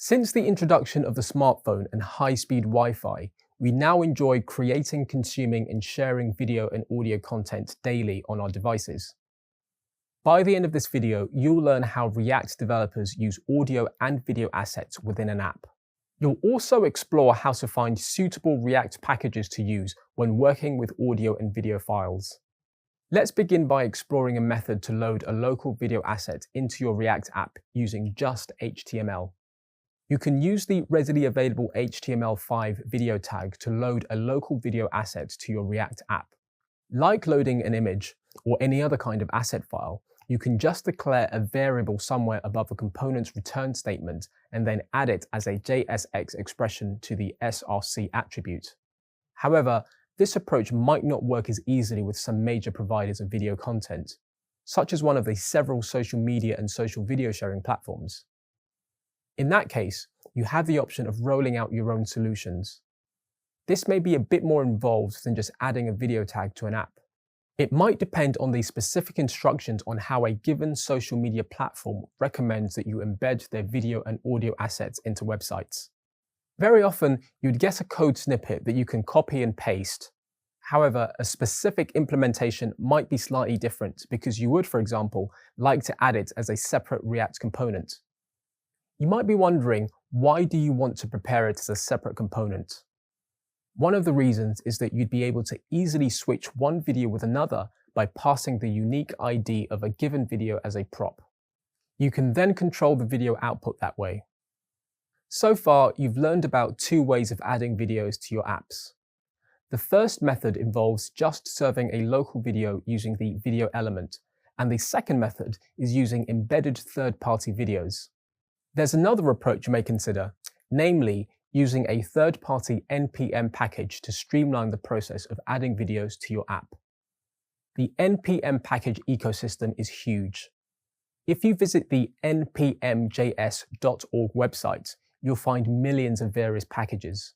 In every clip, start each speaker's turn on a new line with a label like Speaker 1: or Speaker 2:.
Speaker 1: Since the introduction of the smartphone and high-speed Wi-Fi, we now enjoy creating, consuming, and sharing video and audio content daily on our devices. By the end of this video, you'll learn how React developers use audio and video assets within an app. You'll also explore how to find suitable React packages to use when working with audio and video files. Let's begin by exploring a method to load a local video asset into your React app using just HTML. You can use the readily available HTML5 video tag to load a local video asset to your React app. Like loading an image or any other kind of asset file, you can just declare a variable somewhere above a component's return statement and then add it as a JSX expression to the src attribute. However, this approach might not work as easily with some major providers of video content, such as one of the several social media and social video sharing platforms. In that case, you have the option of rolling out your own solutions. This may be a bit more involved than just adding a video tag to an app. It might depend on the specific instructions on how a given social media platform recommends that you embed their video and audio assets into websites. Very often, you'd get a code snippet that you can copy and paste. However, a specific implementation might be slightly different because you would, for example, like to add it as a separate React component. You might be wondering, why do you want to prepare it as a separate component? One of the reasons is that you'd be able to easily switch one video with another by passing the unique ID of a given video as a prop. You can then control the video output that way. So far, you've learned about two ways of adding videos to your apps. The first method involves just serving a local video using the video element, and the second method is using embedded third-party videos. There's another approach you may consider, namely using a third-party NPM package to streamline the process of adding videos to your app. The NPM package ecosystem is huge. If you visit the npmjs.org website, you'll find millions of various packages.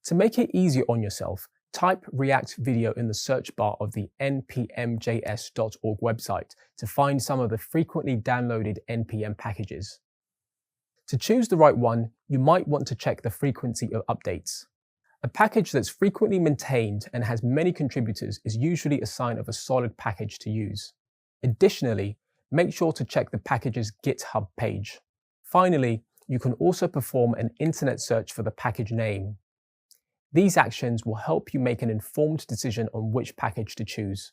Speaker 1: To make it easier on yourself, type React Video in the search bar of the npmjs.org website to find some of the frequently downloaded NPM packages. To choose the right one, you might want to check the frequency of updates. A package that's frequently maintained and has many contributors is usually a sign of a solid package to use. Additionally, make sure to check the package's GitHub page. Finally, you can also perform an internet search for the package name. These actions will help you make an informed decision on which package to choose.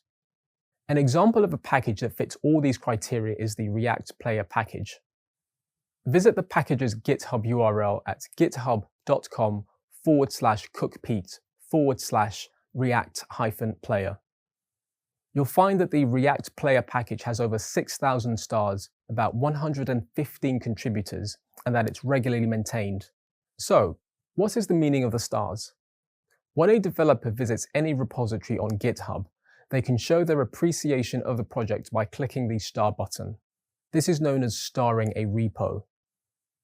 Speaker 1: An example of a package that fits all these criteria is the React Player package. Visit the package's GitHub URL at github.com/cookpete/react-player. You'll find that the React Player package has over 6,000 stars, about 115 contributors, and that it's regularly maintained. So, what is the meaning of the stars? When a developer visits any repository on GitHub, they can show their appreciation of the project by clicking the star button. This is known as starring a repo.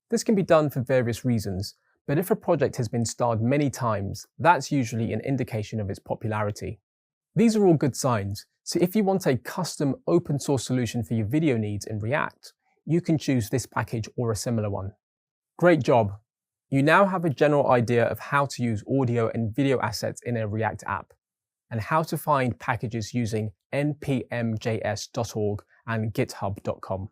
Speaker 1: This can be done for various reasons, but if a project has been starred many times, that's usually an indication of its popularity. These are all good signs, so if you want a custom open source solution for your video needs in React, you can choose this package or a similar one. Great job! You now have a general idea of how to use audio and video assets in a React app, and how to find packages using npmjs.org and github.com.